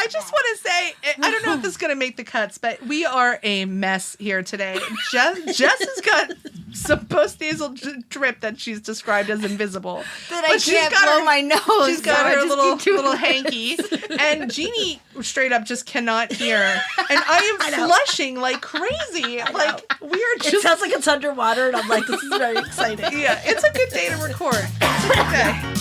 I just want to say, I don't know if this is going to make the cuts, but we are a mess here today. Jess has got some post-nasal drip that she's described as invisible. That I can't blow my nose. She's got her little hanky. And Jeannie straight up just cannot hear. And I am flushing like crazy. Like, we are just... It sounds like it's underwater, and I'm like, this is very exciting. Yeah, it's a good day to record. It's a good day.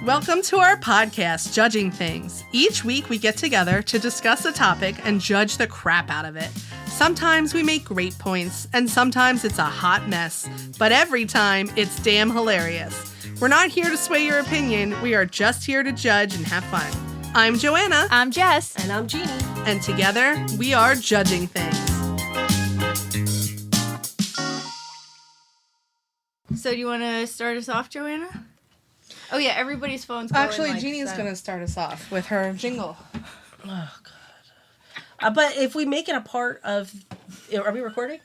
Welcome to our podcast, Judging Things. Each week we get together to discuss a topic and judge the crap out of it. Sometimes we make great points, and sometimes it's a hot mess. But every time, it's damn hilarious. We're not here to sway your opinion. We are just here to judge and have fun. I'm Joanna. I'm Jess. And I'm Jeanne. And together, we are Judging Things. So do you want to start us off, Joanna? Oh, yeah, everybody's phone's going. Actually, Jeannie's going to start us off with her jingle. Oh, God. But if we make it a part of... Are we recording?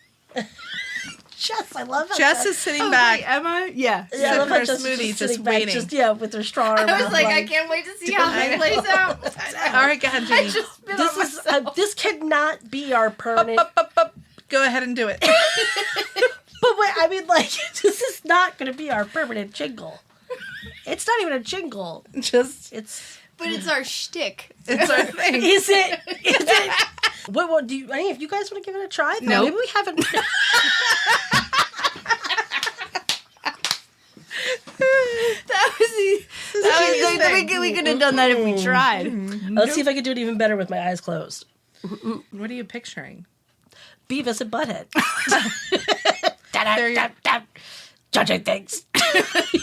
Jess, I love it. Jess is sitting back. Wait, am I? Yeah. Sipping her smoothie, just waiting. With her straw. I was like, I can't wait to see how this plays out. All right, go ahead, Jeannie. I just spit on myself. This cannot be our permanent... Go ahead and do it. But wait, I mean, like, this is not going to be our permanent jingle. It's not even a jingle. But it's our shtick. It's our thing. Is it? What do you? Any of you guys want to give it a try? No. Maybe we haven't. We could have done that if we tried. Let's see if I can do it even better with my eyes closed. What are you picturing? Beavis and Butthead. Judging things.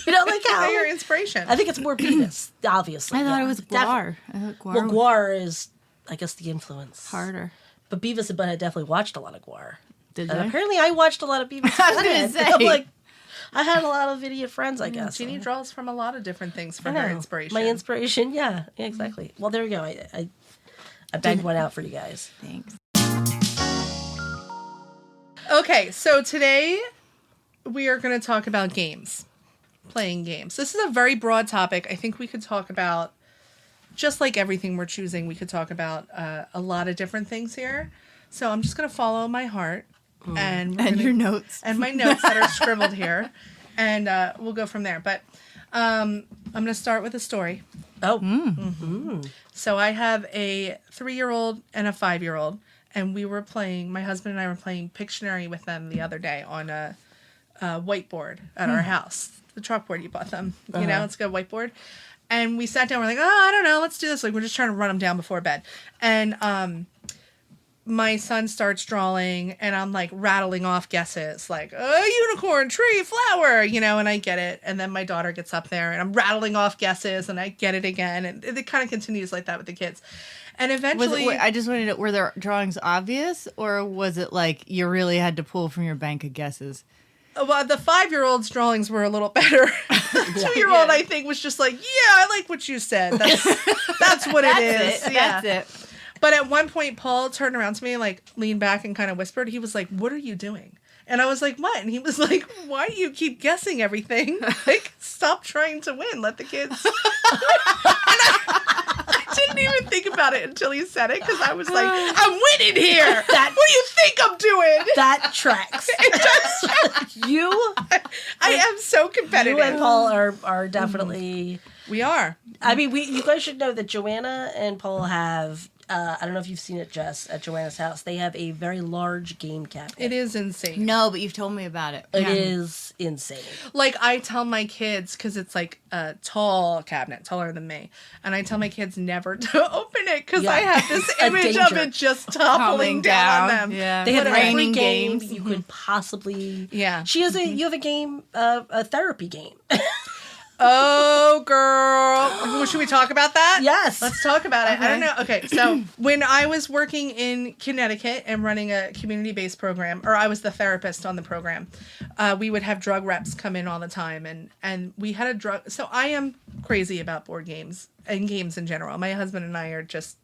You know, like how... your inspiration. I think it's more Beavis, obviously. I thought it was Guar. Well, Guar is, I guess, the influence. Harder. But Beavis and Butthead definitely watched a lot of Guar. Did And they? apparently I watched a lot of Beavis and Butthead. I was going to say. I'm like, I had a lot of idiot friends, I guess. Jeannie draws from a lot of different things for her inspiration. My inspiration, yeah, exactly. Well, there we go. I banged one out for you guys. Thanks. Okay, so today we are going to talk about games. Playing games. This is a very broad topic. I think we could talk about, just like everything we're choosing, we could talk about a lot of different things here. So I'm just going to follow my heart. And your notes. And my notes that are scribbled here. And we'll go from there. But I'm going to start with a story. Oh. So I have a 3-year-old and a 5-year-old. And we were playing, my husband and I were playing Pictionary with them the other day on a whiteboard at our house. The chalkboard you bought them. You know, it's a good whiteboard. And we sat down, we're like, I don't know, let's do this. Like, we're just trying to run them down before bed. And my son starts drawing, and I'm like rattling off guesses, like unicorn, tree, flower, you know, and I get it. And then my daughter gets up there, and I'm rattling off guesses, and I get it again. And it kind of continues like that with the kids. And eventually... I just wanted to know, were their drawings obvious, or was it like you really had to pull from your bank of guesses? Well, the 5-year-old's drawings were a little better. The 2-year-old, I think, was just like, yeah, I like what you said. That's what it is. Yeah. That's it. But at one point, Paul turned around to me, like, leaned back and kind of whispered. He was like, what are you doing? And I was like, what? And he was like, why do you keep guessing everything? Like, stop trying to win. Let the kids... I didn't even think about it until he said it, because I was like, I'm winning here. What do you think I'm doing? That tracks. It does track. I am so competitive. You and Paul are definitely... We are. I mean, you guys should know that Joanna and Paul have... I don't know if you've seen it, Jess, at Joanna's house. They have a very large game cabinet. It is insane. No, but you've told me about it. It is insane. Like, I tell my kids, because it's like a tall cabinet, taller than me, and I tell my kids never to open it, because I have this image of it just toppling down on them. Yeah. They have every raining game games you could possibly... Yeah. You have a game, a therapy game. Oh, girl. Should we talk about that? Yes. Let's talk about it. I don't know. Okay, so when I was working in Connecticut and running a community-based program, or I was the therapist on the program, we would have drug reps come in all the time. And we had a drug... So I am crazy about board games and games in general. My husband and I are just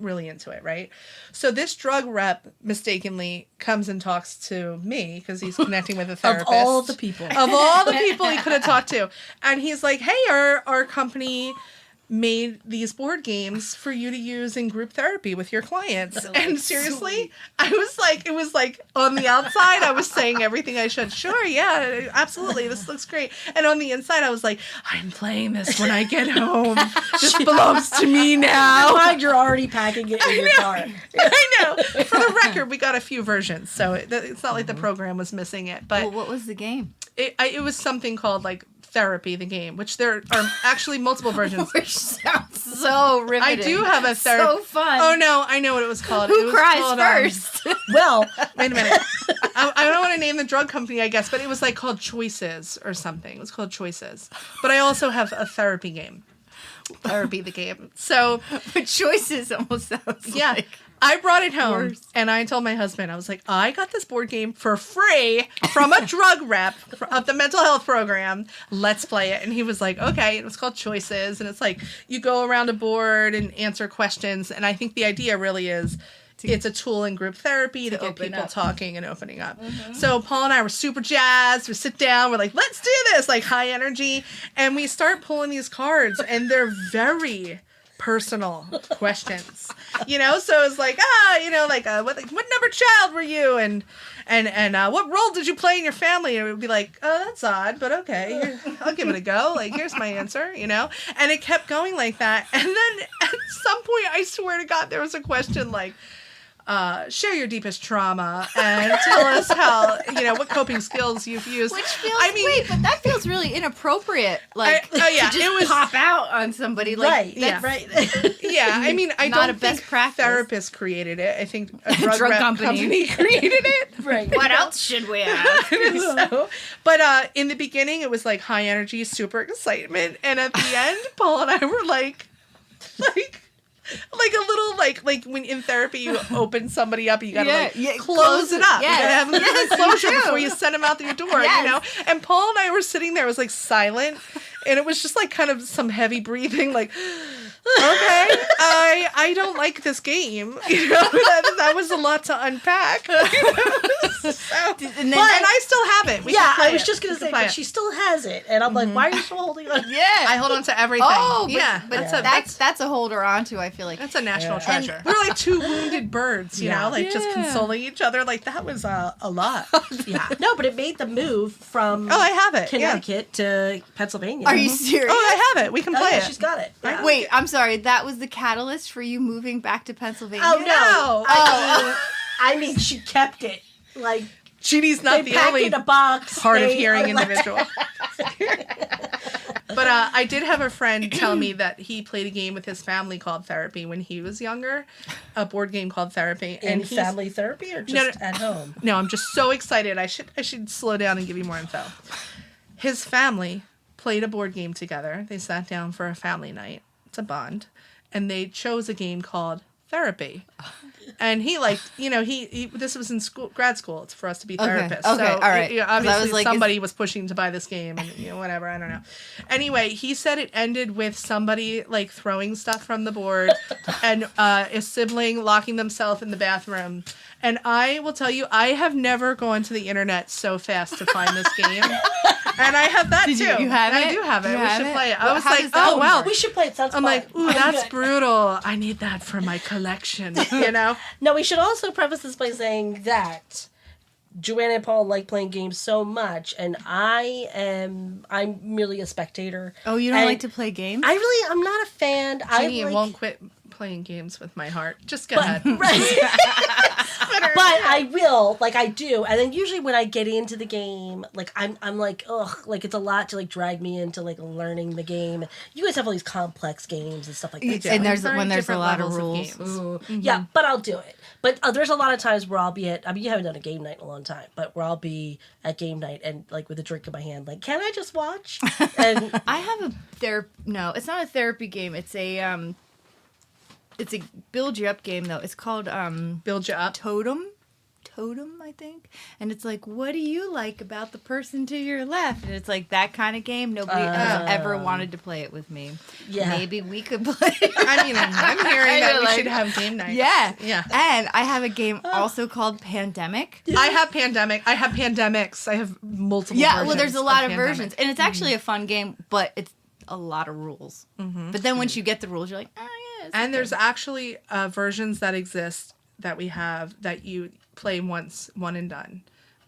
really into it, right? So this drug rep mistakenly comes and talks to me because he's connecting with a therapist. Of all the people. Of all the people he could have talked to. And he's like, hey, our company made these board games for you to use in group therapy with your clients. And seriously, sweet. it was like on the outside, I was saying everything I should. Sure, yeah, absolutely. This looks great. And on the inside, I was like, I'm playing this when I get home. This belongs to me now. Mind you're already packing it in your car. I know. For the record, we got a few versions, so it's not like the program was missing it. But Well, what was the game? it was something called like Therapy, the game, which there are actually multiple versions. Which sounds so riveting. I do have a therapy. So fun. Oh no, I know what it was called. Who it was cries called, first? Well, wait a minute. I don't want to name the drug company, I guess, but it was like called Choices or something. It was called Choices. But I also have a therapy game. Therapy, the game. So, But Choices almost sounds yeah. like... I brought it home Worse. and I told my husband, I was like, I got this board game for free from a drug rep of the mental health program. Let's play it. And he was like, okay. It was called Choices. And it's like you go around a board and answer questions. And I think the idea really is it's a tool in group therapy to get open people up. talking and opening up. So Paul and I were super jazzed. We sit down. We're like, let's do this, like high energy. And we start pulling these cards and they're very personal questions, so it's like, what number child were you, and what role did you play in your family? And it would be like, oh, that's odd, but okay, I'll give it a go, like, here's my answer, and it kept going like that. And then at some point, I swear to God, there was a question like, share your deepest trauma and tell us how, what coping skills you've used. Which feels, but that feels really inappropriate. Like, oh yeah, to just it was pop out on somebody. Like, right. yeah. Right. Yeah, I mean, I Not don't a best think practice. therapist created it. I think a drug Drug rep company. created it. Right. What else should we have? So, but in the beginning, it was like high energy, super excitement, and at the end, Paul and I were like a little like when in therapy you open somebody up, you gotta close it up. Yes. You gotta have a little Yes, you closure do. before you send them out your door. Yes. And Paul and I were sitting there, it was like silent, and it was just like kind of some heavy breathing, like. Okay, I don't like this game. That was a lot to unpack. So, And I still have it. We can play I was it. just going We to can say, play but it. she still has it. And I'm like, why are you still holding on? Yeah. I hold on to everything. Oh, but, yeah, but that's that's a holder onto, I feel like. a national Yeah. treasure. We're like two wounded birds, Yeah. just consoling each other. Like that was a lot. Yeah. No, but it made the move from Oh, I have it. Yeah. Connecticut to Pennsylvania. Are you serious? Oh, I have it. We can Oh, play yeah, it. she's got it. Yeah. Wait, I'm sorry. That was the catalyst for you moving back to Pennsylvania? Oh, no. No. I mean, she kept it. Like, Jeannie's not they the packed only in a box. hard of they hearing are like- individual. But I did have a friend tell me that he played a game with his family called Therapy when he was younger, a board game called Therapy. In he's- family therapy or just No. at home? No, I'm just so excited. I should slow down and give you more info. His family played a board game together. They sat down for a family night. It's a bond. And they chose a game called Therapy. And he he this was in grad school. It's for us to be therapists. Okay, So all right. obviously was like, somebody was pushing to buy this game and whatever, I don't know. Anyway, he said it ended with somebody like throwing stuff from the board and a sibling locking themselves in the bathroom. And I will tell you, I have never gone to the internet so fast to find this game. And I have that too. You have it? I do have it. You We have should it? play it. I Well, was how like, does that oh, wow. work? We should play it. Sounds I'm fun. like, ooh, that's brutal. I need that for my collection, No, we should also preface this by saying that Joanna and Paul like playing games so much, and I'm merely a spectator. Oh, you don't And like to play games? I'm not a fan. Jeannie I like, won't quit playing games with my heart. Just go ahead. But I will, like I do, and then usually when I get into the game, like I'm like, ugh, like it's a lot to like drag me into like learning the game. You guys have all these complex games and stuff like that. And there's Very when there's a different lot of levels rules. games. Mm. Yeah, but I'll do it. But there's a lot of times where I'll be at, I mean, you haven't done a game night in a long time, but where I'll be at game night and like with a drink in my hand, like, can I just watch? And I have no, it's not a therapy game. It's a build you up game though. It's called Build you up. Totem, I think. And it's like, what do you like about the person to your left? And it's like that kind of game. Nobody has ever wanted to play it with me. Yeah. Maybe we could play. I mean, I'm hearing that know, we like- should have game night. Yeah. Yeah. And I have a game also called Pandemic. I have Pandemic. I have Pandemics. I have multiple Yeah, versions well, there's a lot of Pandemic. versions. And it's actually a fun game, but it's a lot of rules. But then once you get the rules, you're like, oh yeah. And there's actually versions that exist that we have that you play once, one and done.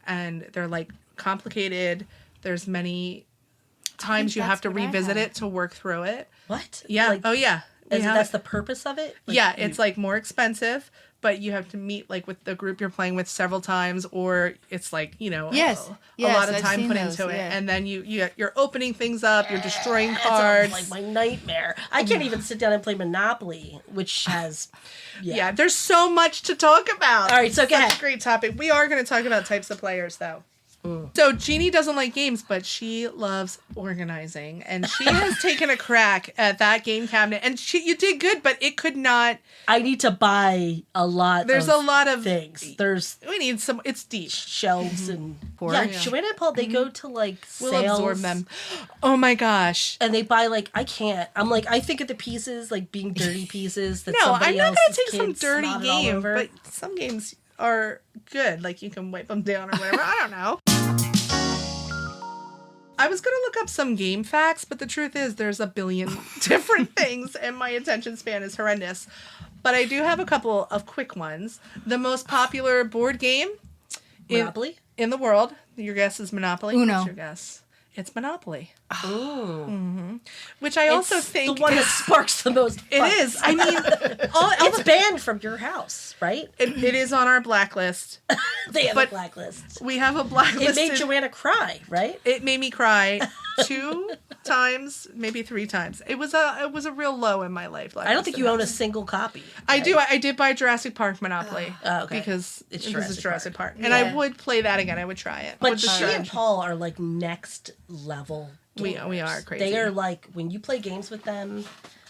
And they're like complicated. There's many times you have to revisit it to work through it. What? Yeah. Like, Oh, yeah. that's the purpose of it? Like, yeah, it's like more expensive, but you have to meet like with the group you're playing with several times, or it's like, you know, a lot of time put into it. And then you're opening things up, you're destroying cards. It's like my nightmare. I can't even sit down and play Monopoly, which has... Yeah, there's so much to talk about. All right, so go ahead. Such a great topic. We are going to talk about types of players, though. So Jeannie doesn't like games, but she loves organizing, and she has taken a crack at that game cabinet. And you did good, but it could not. I need to buy a lot. There's a lot of things. We need some. It's deep shelves and Boards. Joanna and Paul, they go to like We'll sales. absorb them. Oh my gosh! And they buy like I can't. I'm like I think of the pieces like being dirty pieces. That No, I'm somebody not else's going to take some kids dirty snotted all game, over. but some games are good. Like you can wipe them down or whatever. I don't know. I was going to look up some game facts, but the truth is there's a billion different things, and my attention span is horrendous. But I do have a couple of quick ones. The most popular board game Monopoly in the world. Your guess is Monopoly. Uno. What's your guess? It's Monopoly. Ooh. Which I also It's think the one that sparks the most. it fun. is. I mean, It's banned from your house, right? it is on our blacklist. They have But- a blacklist. We have a blacklist. It made Joanna cry, right? It made me cry 2 times, maybe 3 times. It was a real low in my life. I don't think you own a single copy. I right? do. I did buy Jurassic Park Monopoly okay. because It's it was Jurassic Park, Park. and I Yeah. would play that again. I would try it. But with the she and strategy. Paul are like next level. We gamers. are crazy. They are like when you play games with them.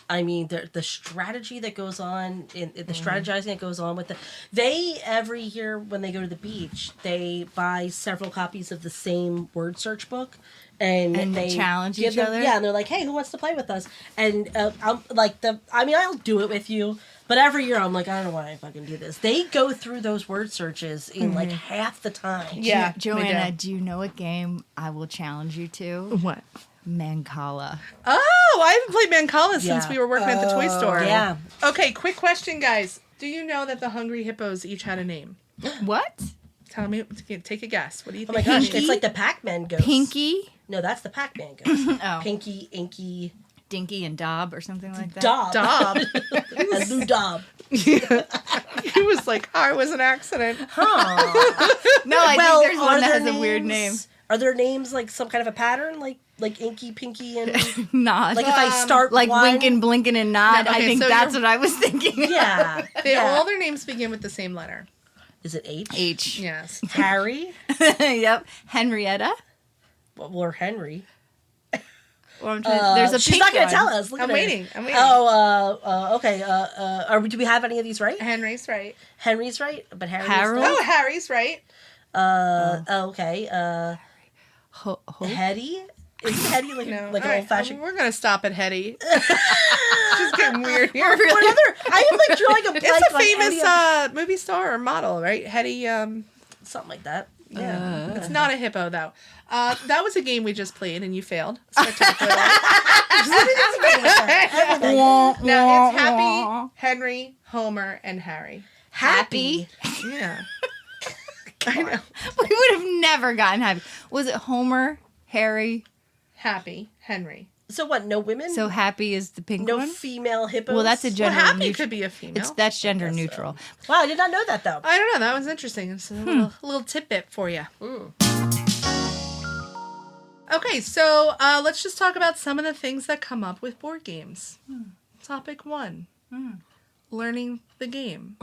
I mean, the strategy that goes on, in the strategizing that goes on with them. They every year when they go to the beach, they buy several copies of the same word search book, and they challenge give each them- other? Yeah, and they're like, "Hey, who wants to play with us?" And I'm like I'll do it with you. But every year I'm like, I don't know why I fucking do this. They go through those word searches in like half the time. Yeah, Joanna, do you know a game I will challenge you to? What? Mancala. Oh, I haven't played Mancala since Yeah. we were working at the toy store. Yeah. Okay, quick question, guys. Do you know that the Hungry Hippos each had a name? What? Tell me. Take a guess. What do you Oh think? my gosh, Pinky? it's like the Pac-Man ghost. Pinky? No, that's the Pac-Man ghost. Oh. Pinky, Inky, Dinky and Dob or something like that? Dob. Dob. And Lou Dob. He was like, oh, it was an accident. Huh. No, I Well, think there's one are that there has a weird name. names- Are there names like some kind of a pattern? Like Inky, Pinky, and... Nod. Like if I start like one... winking, blinking, and nod. No, okay, I think so that's you're- what I was thinking. Yeah. All their names begin with the same letter. Is it H? H. Yes. Harry? Yep. Henrietta. Or Henry? Or I'm trying, there's a she's pink not going one. to tell us. Look I'm at her. waiting. Oh, okay. Do we have any of these right? Henry's right. Henry's right, but Harry's Harold? not. Oh, Harry's right. Okay. Ho- Hetty? Is Hetty like, No. like All an right, old-fashioned... we're going to stop at Hetty. She's getting weird here. What other... I am like drawing a blank It's a on famous any of- movie star or model, right? Hetty, something like that. yeah. It's not a hippo, though. That was a game we just played, and you failed spectacularly. No, it's Happy, Henry, Homer, and Harry. Happy. Yeah. I know. We would have never gotten happy. Was it Homer, Harry? Happy, Henry. So what? No women? So happy is the pink no one? female hippos? Well, that's a Well, gender Happy neutral. could be a female. That's gender neutral. Wow, I did not know that though. I don't know. That was interesting. It's a little tidbit for you. Okay, so let's just talk about some of the things that come up with board games. Topic 1. Learning the game.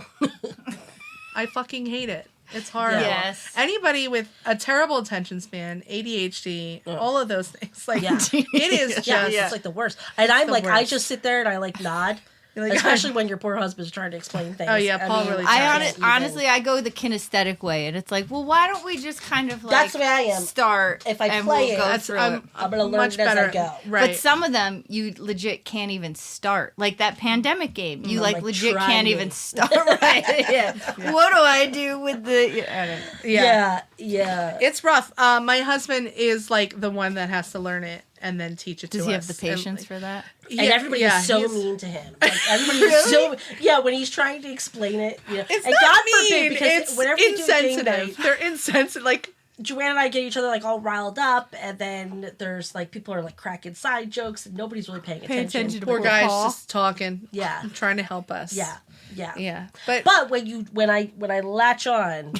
I fucking hate it. It's horrible. Yes. Anybody with a terrible attention span, ADHD, all of those things, like Yeah. it is just Yeah, it's like the worst. And I'm the like, I worst. just sit there and I like nod. You're like, Especially when your poor husband's trying to explain things. Oh, yeah, Paul really I does. honestly, I go the kinesthetic way, and it's like, well, why don't we just kind of like That's the way I am. start If I and play we'll it, go That's- through I'm- it. I'm going to learn much it as better. I go. Right. But some of them, you legit can't even start. Like that pandemic game, you I'm like, legit try can't me. even start. Right? Yeah. What do I do with the? I don't know. Yeah. It's rough. My husband is like the one that has to learn it, and then teach it to us. Does he have the patience for that? And everybody's so mean to him. Like, everybody's so when he's trying to explain it. You know, It's and not God mean. forbid, because It's whenever we do a game insensitive. night, They're insensitive. Like, Joanna and I get each other like all riled up, and then there's like people are like cracking side jokes, and nobody's really paying attention. poor guy's just talking. Yeah, trying to help us. yeah. But when I latch on,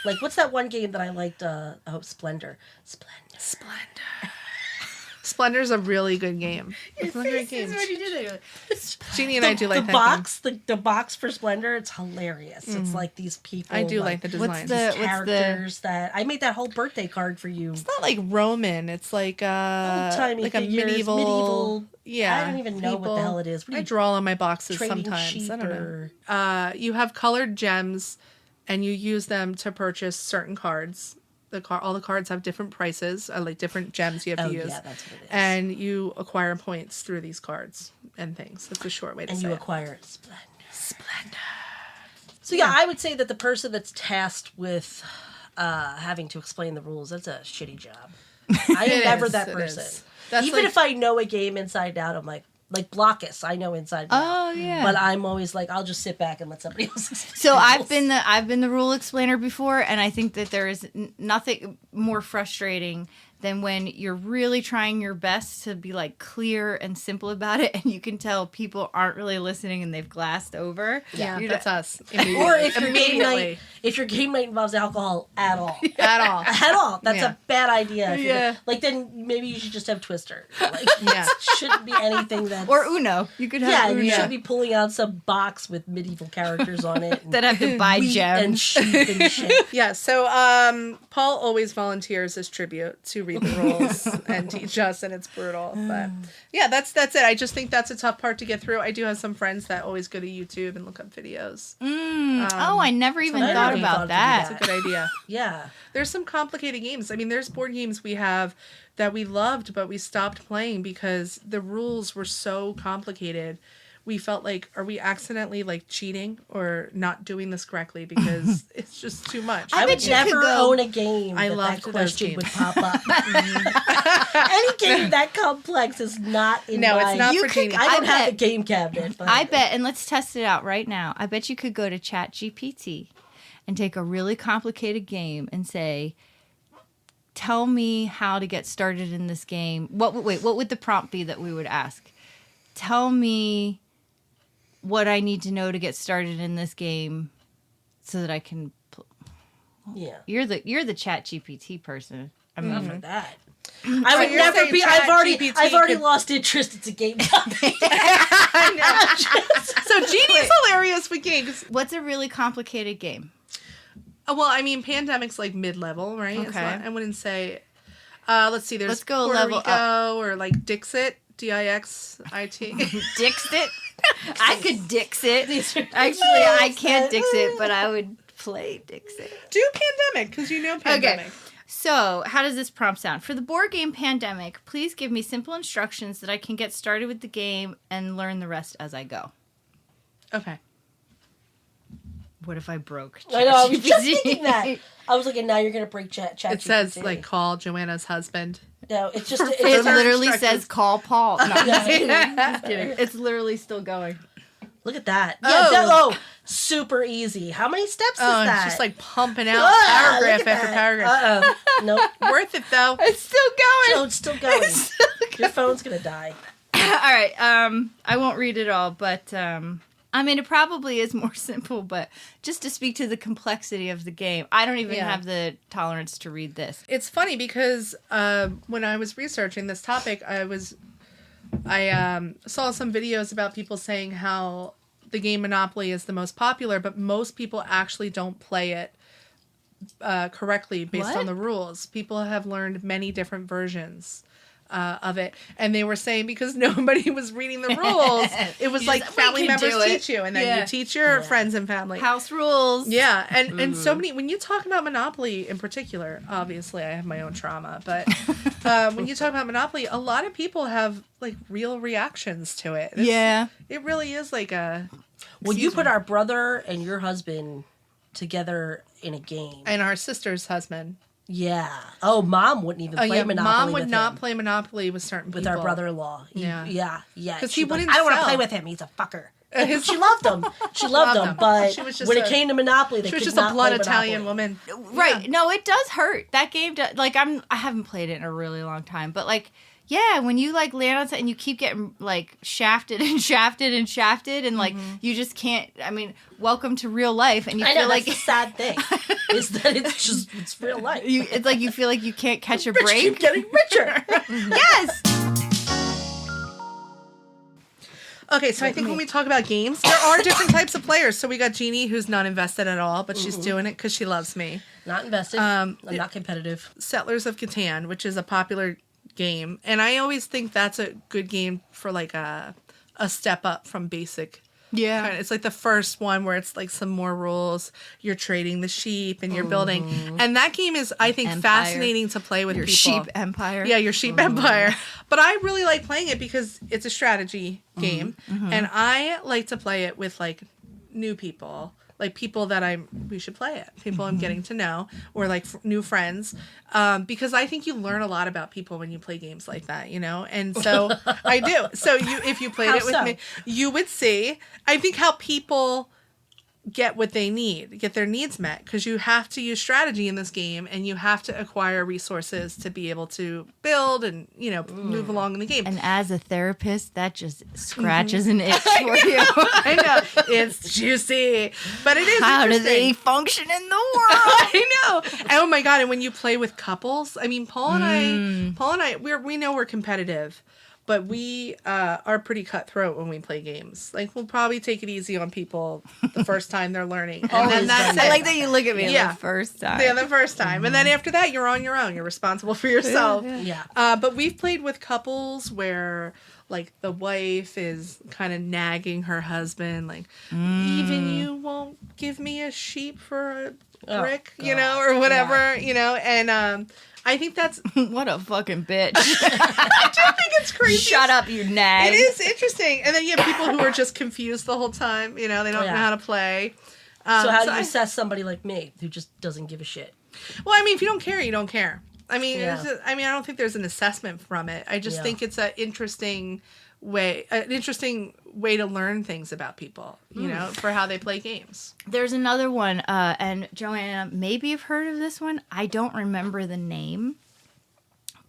like what's that one game that I liked? Splendor. Splendor's a really good game. It's a great game. Jeannie and I do like the that box. The box for Splendor. It's hilarious. It's like these people. I do like the design. Characters that I made that whole birthday card for you. It's not like Roman. It's like old-timey like figures, a medieval. Yeah, I don't even know what the hell it is. I draw on my boxes trading sometimes. sheep I don't know. You have colored gems, and you use them to purchase certain cards. All the cards have different prices, like different gems you have to use. Yeah, that's what it is. And you acquire points through these cards and things. That's a short way to say it. And you acquire Splendor. So yeah, I would say that the person that's tasked with having to explain the rules, that's a shitty job. I am never that person. Even if I know a game inside out, I'm like Blockus, I know inside out. Oh yeah. But I'm always like, I'll just sit back and let somebody else explain. So I've been the rule explainer before, and I think that there is nothing more frustrating than when you're really trying your best to be like clear and simple about it, and you can tell people aren't really listening and they've glassed over. Yeah, that's us. Or if your game night involves alcohol at all. At all. That's a bad idea. Yeah. Like, then maybe you should just have Twister. Like, it shouldn't be anything that's... Or Uno. You could have Uno. You should be pulling out some box with medieval characters on it. That have to buy wheat gems. and sheep and shit. Yeah, so Paul always volunteers as tribute to read the rules and teach us, and it's brutal. But yeah, that's it. I just think that's a tough part to get through. I do have some friends that always go to YouTube and look up videos. I never even thought about that. That's a good idea. Yeah. There's some complicated games. I mean, there's board games we have that we loved, but we stopped playing because the rules were so complicated. We felt like, are we accidentally like cheating or not doing this correctly because it's just too much. I would never own a game that question would pop up. Any game that complex is not in my... it's not for Jeannie. I don't have a game cabinet. I bet, and let's test it out right now. I bet you could go to ChatGPT and take a really complicated game and say, tell me how to get started in this game. What would the prompt be that we would ask? Tell me what I need to know to get started in this game so that I can... Yeah. You're the ChatGPT person. I'm not for that. I would never be... I've already lost interest. It's a game company. So Jeannie's hilarious with games. What's a really complicated game? Well, I mean, Pandemic's like mid-level, right? Okay. I wouldn't say... let's see, there's Let's go Puerto level Rico up. or like Dixit, Dixit. Dixit? I could Dixit. Actually, I can't Dixit, but I would play Dixit. Do Pandemic, because you know Pandemic. Okay. So, how does this prompt sound? For the board game Pandemic, please give me simple instructions that I can get started with the game and learn the rest as I go. Okay. What if I broke ChatGPT? I know, I was just thinking that. I was like, and now you're going to break ChatGPT. It says, like, call Joanna's husband. No, it's just... It literally says, call Paul. No, just kidding. It's literally still going. Look at that. Yeah, super easy. How many steps is that? It's just like pumping out paragraph after paragraph. Nope. Worth it, though. It's still going. No, it's still going. Your phone's going to die. All right. I won't read it all, but... I mean, it probably is more simple, but just to speak to the complexity of the game, I don't even have the tolerance to read this. It's funny because when I was researching this topic, I saw some videos about people saying how the game Monopoly is the most popular, but most people actually don't play it correctly based on the rules. People have learned many different versions of it, and they were saying because nobody was reading the rules, it was like family members teach you, and then you teach your friends and family. House rules. Yeah, and so many, when you talk about Monopoly in particular, obviously I have my own trauma, but when you talk about Monopoly, a lot of people have like real reactions to it. It really is like a... Well, you put our brother and your husband together in a game. And our sister's husband. Yeah. Oh, Mom wouldn't even play Monopoly. Mom would with not him. play Monopoly with certain people. With our brother-in-law. Yeah. Because he She'd be wouldn't I don't want to sell. play with him. He's a fucker. She loved him. She loved him. But She was just when it came to Monopoly, they She was could just not a blood play Italian Monopoly. woman. Right. Yeah. No, it does hurt. That game does, like I haven't played it in a really long time, but like yeah, when you like land on something and you keep getting like shafted and shafted and shafted and like you just can't, I mean, welcome to real life and you I feel know, like that's the sad thing is that it's real life. it's like you feel like you can't catch a Rich break. keep getting richer. Yes. Okay, so I think when we talk about games, there are different types of players. So we got Jeannie, who's not invested at all, but she's doing it because she loves me. Not invested. I'm not competitive. Settlers of Catan, which is a popular game, and I always think that's a good game for like a step up from basic. Yeah. It's like the first one where it's like some more rules. You're trading the sheep and you're building, and that game is I think Empire. fascinating to play with Your people. sheep empire. Yeah, your sheep empire. But I really like playing it because it's a strategy game, and I like to play it with like new people, like people that we should play it, people I'm getting to know, or like new friends, because I think you learn a lot about people when you play games like that, you know. And so I do. So if you played How it with so? me, you would see. I think how people get what they need, get their needs met, because you have to use strategy in this game and you have to acquire resources to be able to build and, you know, move along in the game. And as a therapist, that just scratches an itch for you. I know. It's juicy. But it is How do interesting. they function in the world? I know. Oh my God. And when you play with couples, I mean, Paul and I, we know we're competitive, but we are pretty cutthroat when we play games. Like, we'll probably take it easy on people the first time they're learning. And Always then that's done it. I like that you look at me Yeah. the first time. Yeah, the first time. And then after that, you're on your own. You're responsible for yourself. Yeah. But we've played with couples where, like, the wife is kind of nagging her husband, like, even you won't give me a sheep for a brick, you know, or whatever, you know. And I think that's... What a fucking bitch. I do think it's crazy. Shut up, you nag. It is interesting. And then you have people who are just confused the whole time. You know, they don't know how to play. So how do you assess somebody like me who just doesn't give a shit? Well, I mean, if you don't care, you don't care. I mean, Yeah. I don't think there's an assessment from it. I just think it's an interesting way to learn things about people, you know, for how they play games. There's another one, and Joanna, maybe you've heard of this one. I don't remember the name.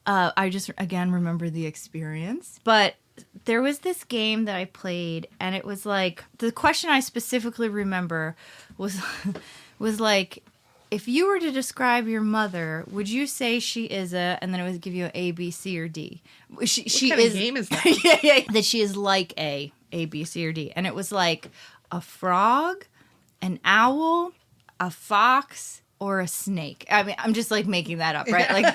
I just, again, remember the experience. But there was this game that I played, and it was like, the question I specifically remember was like, if you were to describe your mother, would you say she is and then it would give you A, B, C, or D. She kind is, of game is that? yeah, that she is like A, B, C, or D. And it was like a frog, an owl, a fox, or a snake. I mean, I'm just like making that up, right? Like,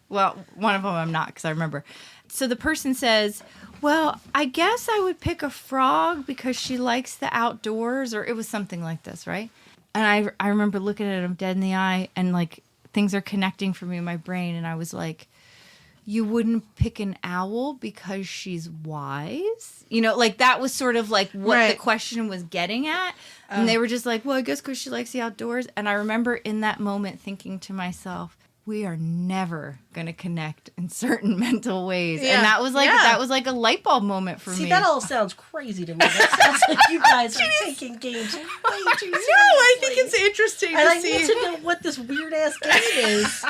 well, one of them I'm not because I remember. So the person says, well, I guess I would pick a frog because she likes the outdoors, or it was something like this, right? And I remember looking at him dead in the eye and like things are connecting for me in my brain. And I was like, you wouldn't pick an owl because she's wise? You know, like that was sort of like what the question was getting at. And they were just like, well, I guess because she likes the outdoors. And I remember in that moment thinking to myself, we are never going to connect in certain mental ways. Yeah. And that was like a light bulb moment for me. See, that all sounds crazy to me. That sounds like you guys are taking games way too seriously. No, I think it's interesting And to I see. need to know what this weird ass game is.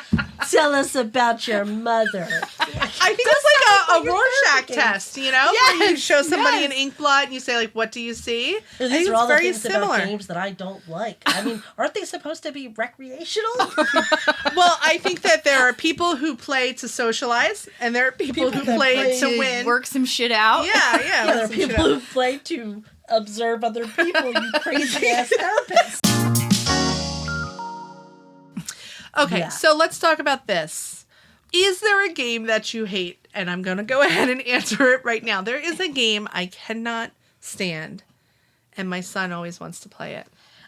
Tell us about your mother. I think it's like a like your Rorschach therapy test, you know? Where you show somebody yes. an ink blot and you say, like, what do you see? I think These it's are all the very things similar. about games that I don't like. I mean, aren't they supposed to be recreational? Well, I think that there are people who play to socialize and there are people who that play play to win. Work some shit out. Yeah, Yeah, there are some shit people out. who play to observe other people, you crazy ass therapists. Okay, Yeah. so let's talk about this. Is there a game that you hate? And I'm going to go ahead and answer it right now. There is a game I cannot stand, and my son always wants to play it.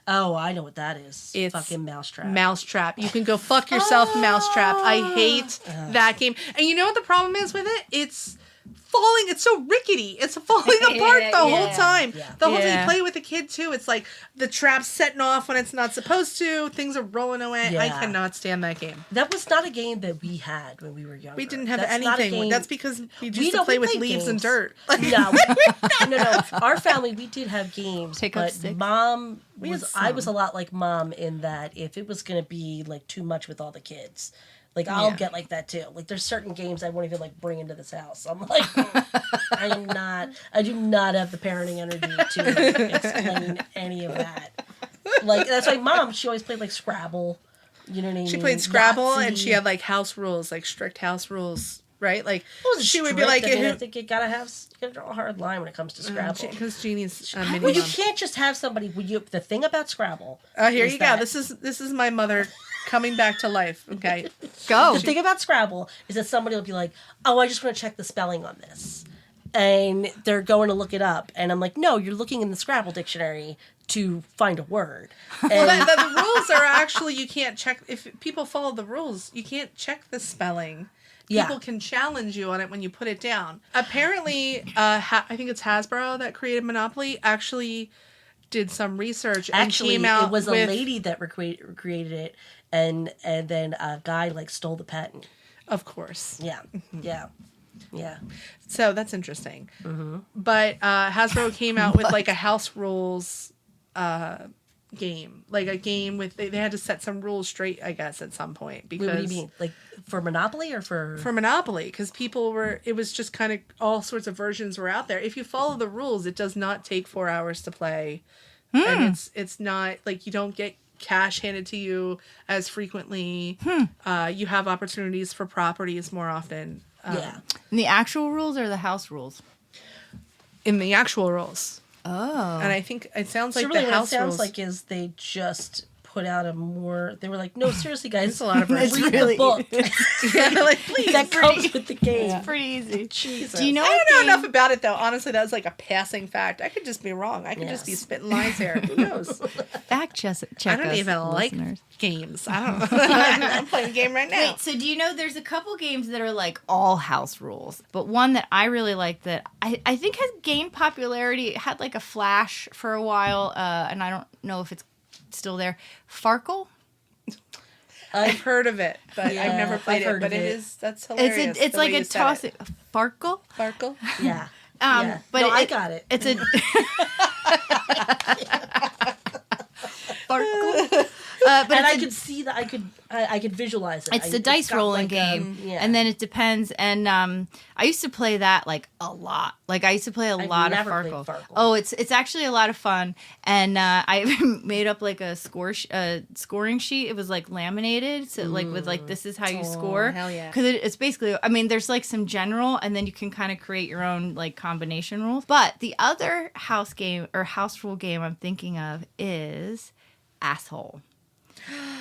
Oh, I know what that is. It's fucking Mousetrap. Mousetrap. You can go fuck yourself, Mousetrap. I hate that game. And you know what the problem is with it? It's falling. It's so rickety. It's falling apart the whole time. Yeah. The whole time you play with a kid too. It's like the trap's setting off when it's not supposed to. Things are rolling away. Yeah. I cannot stand that game. That was not a game that we had when we were younger. We didn't have That's not a anything. game- That's because we used to play with played leaves and games. dirt. No. Our family, we did have games, Pick up but sticks. Mom We had I was a some. lot like Mom in that if it was going to be like too much with all the kids, like I'll Yeah. get like that too. Like there's certain games I won't even like bring into this house. I'm like, I do not have the parenting energy to explain any of that. Like that's why Mom, she always played like Scrabble. You know what I mean? She played Scrabble Yahtzee. and she had like house rules, like strict house rules, right? Like It wasn't she would be strict. like, I mean, I think you gotta draw a hard line when it comes to Scrabble. because Jeannie's a mini Well, you mom. can't just have somebody. The thing about Scrabble. Oh, here is you go. that- This is my mother coming back to life. Okay. Go. The thing about Scrabble is that somebody will be like, "Oh, I just want to check the spelling on this," and they're going to look it up, and I'm like, "No, you're looking in the Scrabble dictionary to find a word." And Well, the rules are actually you can't check if people follow the rules. You can't check the spelling. Yeah. People can challenge you on it when you put it down. Apparently, I think it's Hasbro that created Monopoly. Actually, did some research and actually, came out it was with, a lady that created it, and then a guy like stole the patent. of course. Yeah, yeah. So that's interesting. Mm-hmm. But Hasbro came out with like a house rules game, like a game with they had to set some rules straight, I guess, at some point because What do you mean, like for Monopoly or for? for Monopoly, because people were, it was just kind of all sorts of versions were out there. If you follow the rules, it does not take 4 hours to play, and it's not like you don't get cash handed to you as frequently. You have opportunities for properties more often. Yeah. And the actual rules or the house rules? In the actual rules. Oh. And I think it sounds So like really, the what house it sounds rules. like is they just put out a more. They were like, no, seriously, guys, It's a lot of read versions. the really- book Yeah, like, please. that comes with the game. Pretty easy. Jesus. Do you know I what don't know game- enough about it though. Honestly, that was like a passing fact. I could just be wrong. I could just be Yes. spitting lies here. Who knows? Fact check I don't us, even like listeners. games. I don't. I'm playing a game right now. Wait, so do you know there's a couple games that are like all house rules, but one that I really like that I think has gained popularity, it had like a flash for a while, and I don't know if it's still there. Farkle? I've heard of it, but I've Yeah, never played I've it. heard But of it it. is that's hilarious. It's the like way a you said toss. it. Farkle? Sparkle. Yeah. But no, I got it. It's a Farkle. But And it's I a- could see that. I could visualize it. It's the It's dice got rolling like, game, yeah. and then it depends. And I used to play that like a lot. Like I used to play a I've lot of never played Farkle. Farkle. Oh, it's actually a lot of fun. And I made up like a scoring sheet. It was like laminated, so like with like this is how you score. hell yeah. Because it's basically, I mean, there's like some general, and then you can kind of create your own like combination rules. But the other house game or house rule game I'm thinking of is Asshole.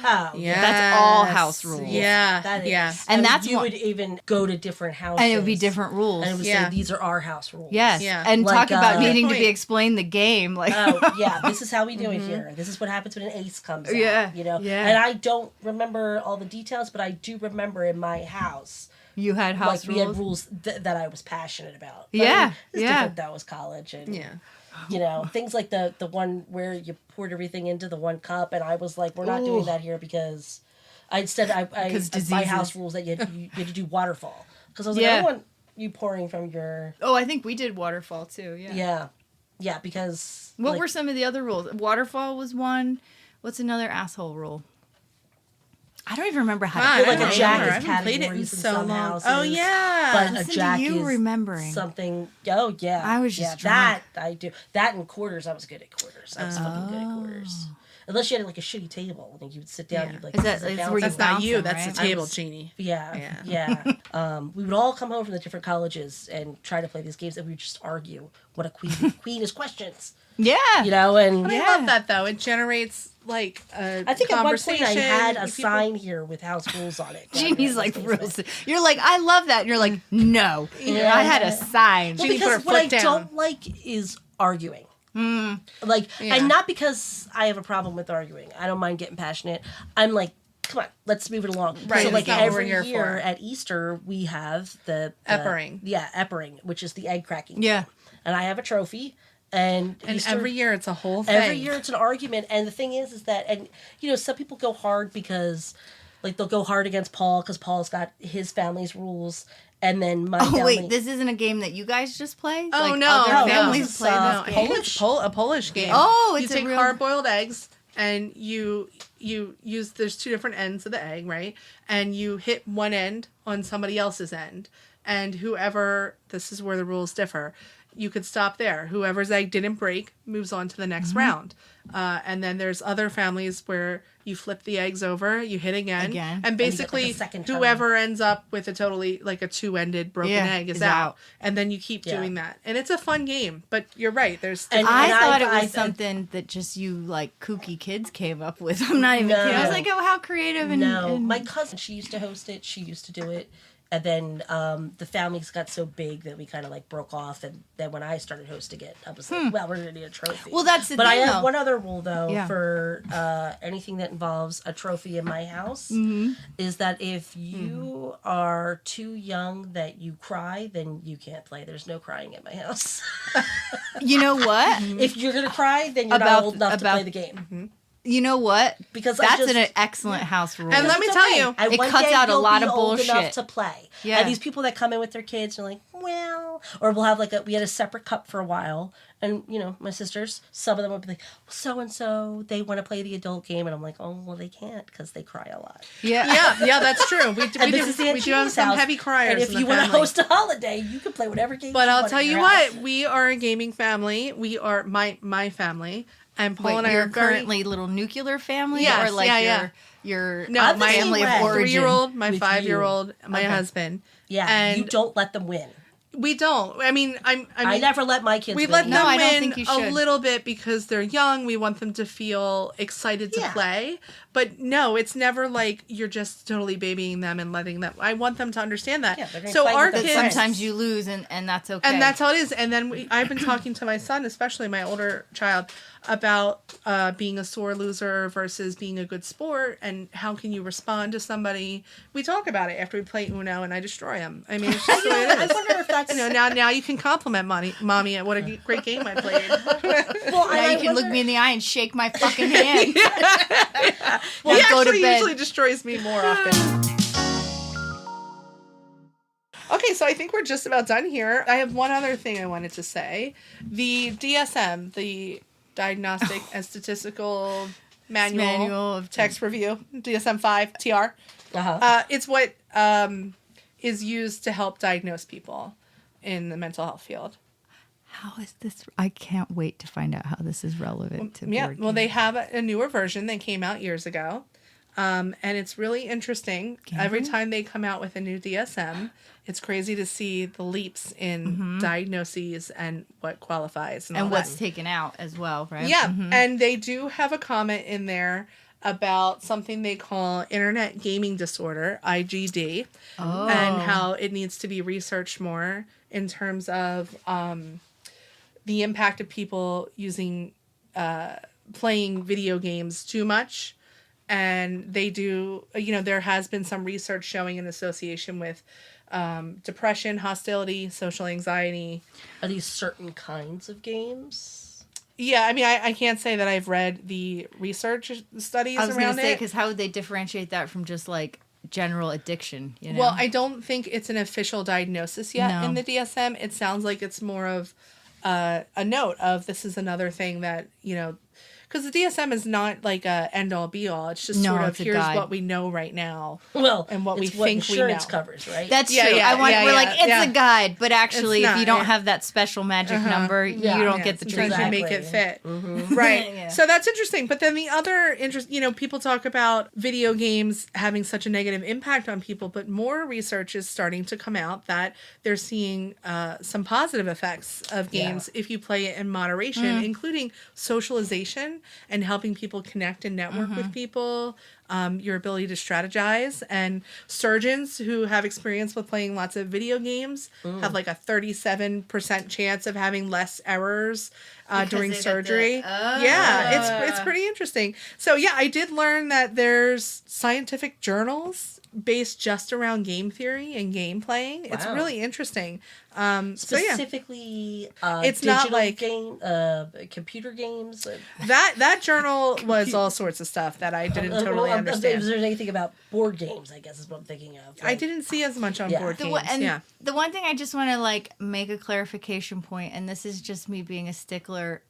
Oh, Yeah, That's all house rules. Yeah, That is. yeah. And that's you one- would even go to different houses, And it would be different rules. and it would Yeah. say these are our house rules. Yes. Yeah. And Like, talk about uh, needing to Good be point. explained the game. Like Oh yeah, this is how we do it here. This is what happens when an ace comes out. Yeah, You know. yeah. And I don't remember all the details, but I do remember in my house, you had house like we had rules. rules that I was passionate about. But, Yeah, it's yeah. different. That was college, and Yeah. you know, things like the one where you poured everything into the one cup, and I was like, we're not doing that here because Because my diseases. house rules that you had to do waterfall, because I was like, Yeah. I don't want you pouring from your Oh, I think we did waterfall too. Yeah. yeah because What like, were some of the other rules? Waterfall was one. What's another asshole rule? I don't even remember how Wow, to I play feel like it. a jack I is haven't played it in categories in so some long. houses. Oh yeah. But Listen a to jack you is remembering. something. Oh yeah, I was just that I do that in quarters. I was good at quarters. I was fucking good at Oh. quarters. Unless you had like a shitty table, and you would sit down. Yeah. You'd like Is that- sit is down where you That's not you. bouncing, That's right? the table, I was- Jeannie. Yeah, Yeah. yeah. We would all come home from the different colleges and try to play these games, and we would just argue what a queen is questions. Yeah. You know, and I love that though. It generates like a I think at one point conversation. I had a People- sign here with house rules on it. Jeannie's like, Basement. rules. You're like, I love that. And you're like, no. Yeah. I had a sign. Well, Jeannie put her because what I foot down. don't like is arguing. Like, Yeah. and not because I have a problem with arguing. I don't mind getting passionate. I'm like come on, let's move it along. Right, So like that's not what we're every here year for. at Easter, we have the Eppering. Yeah, Eppering, which is the egg cracking. Yeah. And I have a trophy. And Easter, every year it's a whole thing. every year it's an argument. And the thing is that, and you know, some people go hard because, like, they'll go hard against Paul because Paul's got his family's rules, and then my family. Wait, this isn't a game that you guys just play? Oh, like, no, other no. families It's, play No, this I game? think it's a Polish game. Oh, you it's a take real- hard-boiled eggs and you use, there's two different ends of the egg, right? And you hit one end on somebody else's end, and whoever, this is where the rules differ, you could stop there. Whoever's egg didn't break moves on to the next round. And then there's other families where you flip the eggs over, you hit again. and you get, like, basically a second turn. whoever ends up with a totally, like a two-ended broken egg is out. And then you keep Yeah. doing that. And it's a fun game, but you're right, there's... And- I thought it I- was something that just you, like, kooky kids came up with. I'm not even kidding. I was No. like, oh, how creative. And, No, and my cousin, she used to host it. She used to do it. And then the families got so big that we kind of like broke off. And then when I started hosting it, I was like, well, we're going to need a trophy. Well, that's the But I thing, have though. one other rule, though, Yeah. for anything that involves a trophy in my house, is that if you are too young that you cry, then you can't play. There's no crying at my house. You know what? If you're going to cry, then you're About- not old enough to about- play the game. You know what? Because that's I just, an excellent house rule. And let me It's tell okay. you, And it one cuts day out a you'll lot be of old enough bullshit. to play. Yeah. And these people that come in with their kids are like, well, or we'll have we had a separate cup for a while, and you know, my sisters, some of them would be like, so and so, they want to play the adult game, and I'm like, oh, well, they can't because they cry a lot. yeah. yeah, that's true. We And this is Aunt do have Jean's some house, heavy criers and if in the you want to family. host a holiday, you can play whatever game. But you I'll want tell in you your what, house. we are a gaming family. We are my family, and Paul Wait, and I you're are very... currently little nuclear family? Yes, or like yeah. your No, I'm the my same family of way. origin? 3-year-old, my With 5-year-old, my Okay. husband. Yeah, and you don't let them win. We don't. I mean, I never let my kids we win. let No, them I don't win think you a should. little bit because they're young. We want them to feel excited to Yeah. play. But no, it's never like you're just totally babying them and letting them. I want them to understand that. Yeah, they're gonna So play our with their kids, friends. Sometimes you lose, and that's okay. and that's how it is. And then I've been talking to my son, especially my older child, about being a sore loser versus being a good sport, and how can you respond to somebody. We talk about it after we play Uno, and I destroy him. I mean, it's just the way it I is. wonder if that's You know, now you can compliment mommy at what a great game I played. well. now and you I can look wonder- me in the eye and shake my fucking hand. Well, he go to actually bed. usually destroys me more often. Okay, so I think we're just about done here. I have one other thing I wanted to say. The DSM, the Diagnostic and Statistical Manual of Text Review, DSM-5 TR. It's what is used to help diagnose people in the mental health field. How is this? I can't wait to find out how this is relevant to Yeah, board well, they games. have a newer version that came out years ago. And it's really interesting. Every time they come out with a new DSM, it's crazy to see the leaps in diagnoses and what qualifies and all and that. what's taken out as well, right? Yeah, and they do have a comment in there about something they call internet gaming disorder, IGD, and how it needs to be researched more in terms of the impact of people using playing video games too much. And they do, there has been some research showing an association with depression, hostility, social anxiety. Are these certain kinds of games? Yeah, I mean, I can't say that I've read the research studies I was going around to say, it. because how would they differentiate that from just like general addiction? You know? Well, I don't think it's an official diagnosis yet No. in the DSM. It sounds like it's more of a note of this is another thing that, because the DSM is not like a end all be all. It's just No, sort of it's a here's guide. what we know right now. Well, And what we it's think we insurance know. covers, right? That's Yeah, true. yeah, we're yeah, like, it's yeah. a guide, but actually, It's if not, you don't yeah. have that special magic number, Yeah. you don't Yeah, get the sometimes treatment. you make it fit. Exactly. Right. Yeah. So that's interesting. But then the other people talk about video games having such a negative impact on people, but more research is starting to come out that they're seeing some positive effects of games if you play it in moderation, including socialization communication and helping people connect and network with people, your ability to strategize. And surgeons who have experience with playing lots of video games have like a 37% chance of having less errors during surgery. Yeah, it's pretty interesting. So yeah, I did learn that there's scientific journals based just around game theory and game playing. It's really interesting. Specifically, it's not like game, computer games. That journal was all sorts of stuff that I didn't totally understand. If there's anything about board games, I guess is what I'm thinking of. I didn't see as much on board games. The one thing I just want to like make a clarification point, and this is just me being a stickler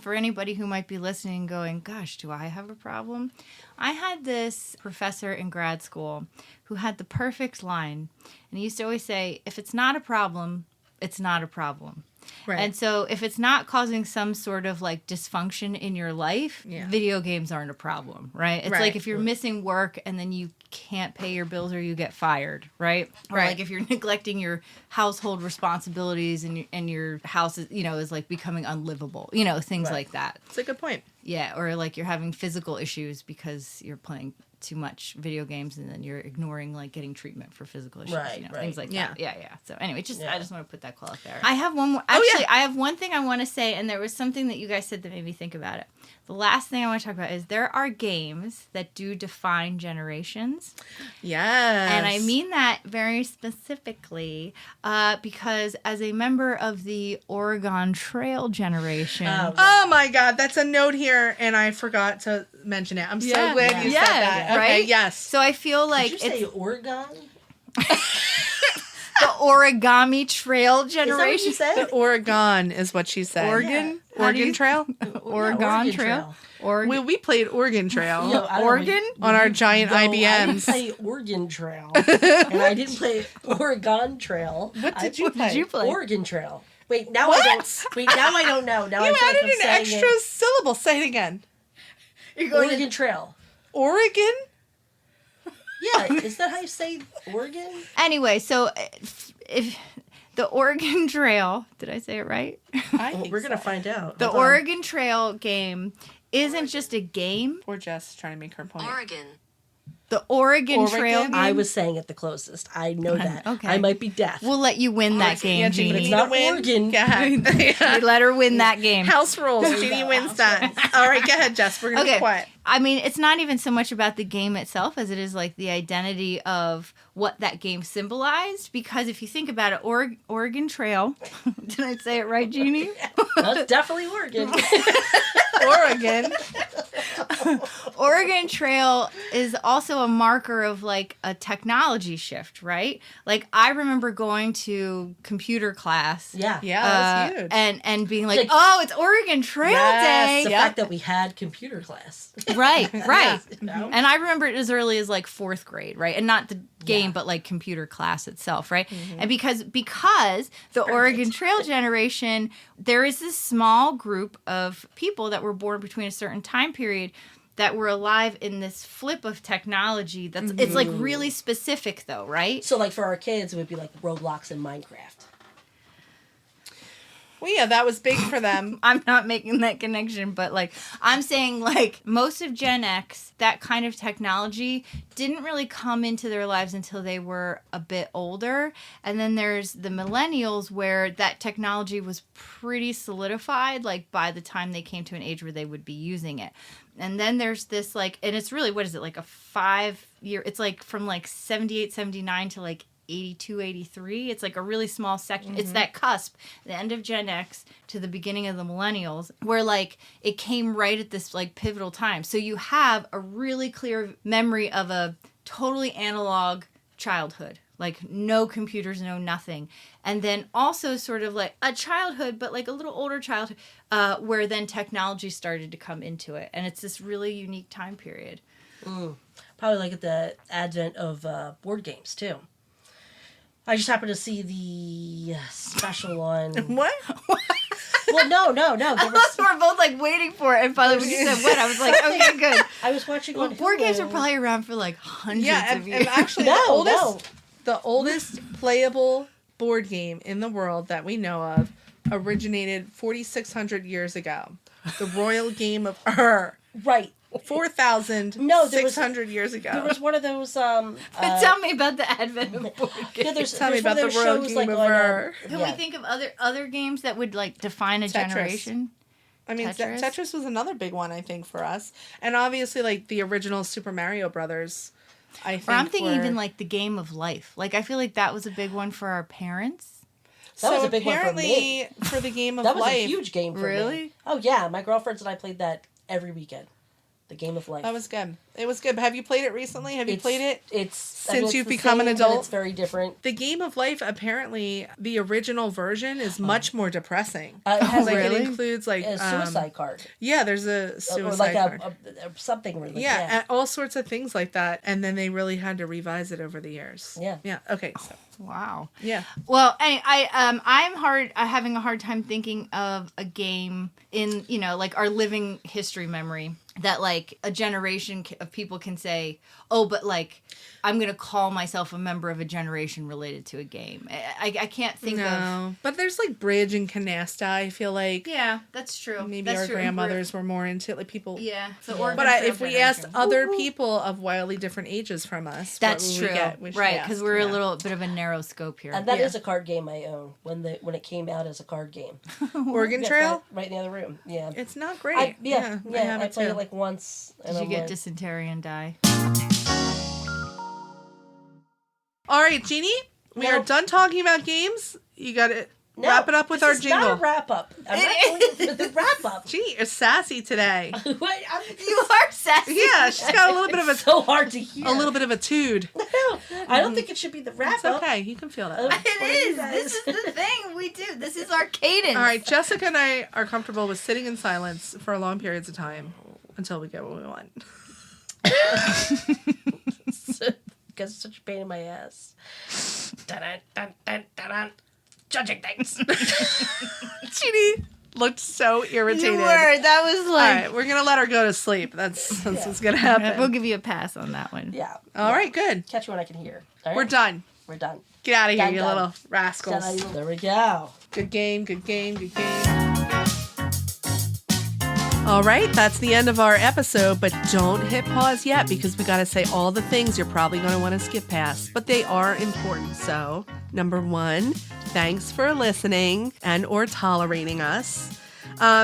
for anybody who might be listening going, gosh, do I have a problem? I had this professor in grad school who had the perfect line. And he used to always say, if it's not a problem, it's not a problem. Right. And so if it's not causing some sort of like dysfunction in your life, video games aren't a problem, right? It's like if you're missing work and then you can't pay your bills or you get fired, right? Or like if you're neglecting your household responsibilities and your house is, is like becoming unlivable, things like that. That's a good point. Yeah, or like you're having physical issues because you're playing too much video games and then you're ignoring like getting treatment for physical issues, things like that. Yeah. So anyway, I just want to put that call out there. I have one more. Actually, I have one thing I want to say, and there was something that you guys said that made me think about it. The last thing I want to talk about is there are games that do define generations. Yes. And I mean that very specifically because as a member of the Oregon Trail generation. Oh my God, that's a note here, and I forgot to mention it. I'm so glad you said that. Yeah. Okay, right? yes. So I feel like Did you say Oregon? The Origami Trail generation. Is that what you said? The Oregon is what she said. Oregon? Yeah. Oregon Trail? Oregon Trail? We played Oregon Trail. Oregon? On our giant IBMs. I didn't play Oregon Trail. And I didn't play Oregon Trail. What did you play? Oregon Trail. Wait, now I don't know. Now you I added an extra syllable. Say it again. Oregon Trail. Oregon? Yeah, is that how you say Oregon? Anyway, so if the Oregon Trail, did I say it right? We're going to find out. The Oregon Trail game isn't just a game. Or Jess trying to make her point. Oregon. The Oregon Trail game. I was saying it the closest. I know that. Okay. I might be deaf. We'll let you win that game, Jeanne. But it's not Oregon. Go ahead. We let her win that game. House rules. Jeanne wins that. All right, go ahead, Jess. We're going to be quiet. I mean, it's not even so much about the game itself as it is like the identity of what that game symbolized. Because if you think about it, Oregon Trail. Did I say it right, Jeanne? That's definitely Oregon. Oregon. Oregon Trail is also a marker of like a technology shift, right? Like I remember going to computer class. Yeah. Yeah, that was huge. And being like, oh, it's Oregon Trail Day. The fact that we had computer class. Right. Yeah. And I remember it as early as like 4th grade, right? And not the game, but like computer class itself, right? Mm-hmm. And because the Oregon Trail generation, there is this small group of people that were born between a certain time period that were alive in this flip of technology that's it's like really specific though, right? So like for our kids it would be like Roblox and Minecraft. Well, yeah, that was big for them. I'm not making that connection, but like I'm saying like most of Gen X, that kind of technology didn't really come into their lives until they were a bit older. And then there's the millennials where that technology was pretty solidified like by the time they came to an age where they would be using it. And then there's this like, and it's really, what is it, like a 5-year, it's like from like 78, 79 to like 82, 83. It's like a really small section. Mm-hmm. It's that cusp, the end of Gen X to the beginning of the millennials, where like it came right at this like pivotal time. So you have a really clear memory of a totally analog childhood, like no computers, no nothing. And then also sort of like a childhood, but like a little older childhood, where then technology started to come into it. And it's this really unique time period. Probably like at the advent of board games too. I just happened to see the special on... What? Well, no. We're both like waiting for it, and finally when you said what, I was like, okay, good. I was watching on board Hulu. games were probably around for like hundreds of years. And actually the oldest playable board game in the world that we know of originated 4,600 years ago. The royal game of Right. 4,600 years ago. There was one of those. Tell me about the advent of board games. Tell me about the royal game of Can we think of other games that would like define a generation? I mean, Tetris was another big one, I think, for us. And obviously, like, the original Super Mario Brothers, I think. Or I'm thinking even, like, the game of life. Like, I feel like that was a big one for our parents. That was a big one for me. For the game of life. That was a huge game for me. Really? Oh, yeah. My girlfriends and I played that every weekend. The game of life. That was good. It was good. But have you played it recently? Have you played it? Since you've the become same, an adult? But it's very different. The game of life, apparently, the original version is much more depressing. It has It includes like a suicide card. Yeah, there's a suicide or like card. Something really. Yeah, and all sorts of things like that. And then they really had to revise it over the years. Yeah. Yeah. Okay. So. Wow. Yeah. Well, I'm having a hard time thinking of a game in, like our living history memory that like a generation of people can say, oh, but like I'm going to call myself a member of a generation related to a game. I can't think of. But there's like Bridge and Canasta, I feel like. Yeah, that's true. Maybe that's our true. grandmothers were more into it, like people. Yeah. So But if we asked other people of wildly different ages from us, that's true. Right, because we're a little bit of a narrow scope here. And that is a card game I own when it came out as a card game. Oregon Trail? Right in the other room. Yeah. It's not great. I played it like once. Did you get dysentery and die? All right, Jeannie, we are done talking about games. You got to wrap it up with our jingle. It's not a wrap up. I'm not going for the wrap up. Jeannie, you're sassy today. You are sassy. Yeah, she's got a little bit of a so hard to hear. A little bit of a tude. No, I don't think it should be the wrap up. It's okay, you can feel that. It is. This is the thing we do. This is our cadence. All right, Jessica and I are comfortable with sitting in silence for long periods of time until we get what we want. Because it's such a pain in my ass. Dun, dun, dun, dun, dun. Judging things. Jeannie looked so irritated. You were. That was like... All right, we're going to let her go to sleep. That's what's going to happen. We'll give you a pass on that one. Yeah. All right, good. Catch you when I can hear. All right? We're done. We're done. Get out of here, Done, you done. little rascals. There we go. Good game, good game, good game. All right, that's the end of our episode, but don't hit pause yet because we got to say all the things you're probably going to want to skip past, but they are important. So, number 1, thanks for listening and or tolerating us.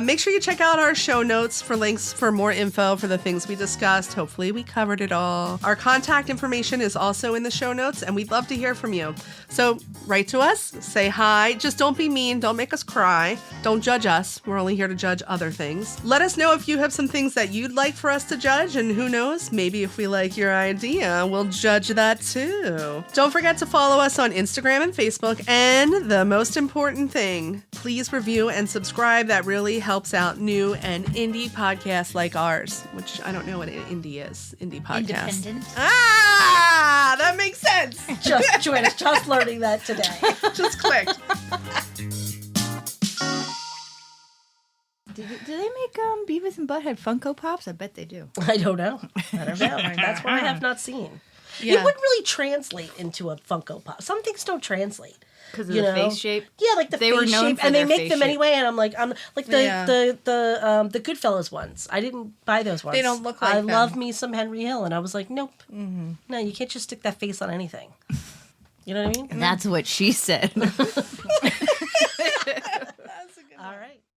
Make sure you check out our show notes for links for more info for the things we discussed. Hopefully we covered it all. Our contact information is also in the show notes, and we'd love to hear from you. So write to us, say hi. Just don't be mean. Don't make us cry. Don't judge us. We're only here to judge other things. Let us know if you have some things that you'd like for us to judge, and who knows, maybe if we like your idea, we'll judge that too. Don't forget to follow us on Instagram and Facebook, and the most important thing, please review and subscribe. That really helps out new and indie podcasts like ours, which I don't know what an indie is. Indie podcast. Independent. Ah, that makes sense. Joanna's just learning that today. Just clicked. Do they make Beavis and Butthead Funko Pops? I bet they do. I don't know. That's what I have not seen. Yeah. It wouldn't really translate into a Funko Pop. Some things don't translate. Because of the face shape? Yeah, like the they face were known shape. for And they their make face them shape. anyway, and I'm like the Goodfellas ones. I didn't buy those ones. They don't look like them. love me some Henry Hill, and I was like, nope. Mm-hmm. No, you can't just stick that face on anything. You know what I mean? That's what she said.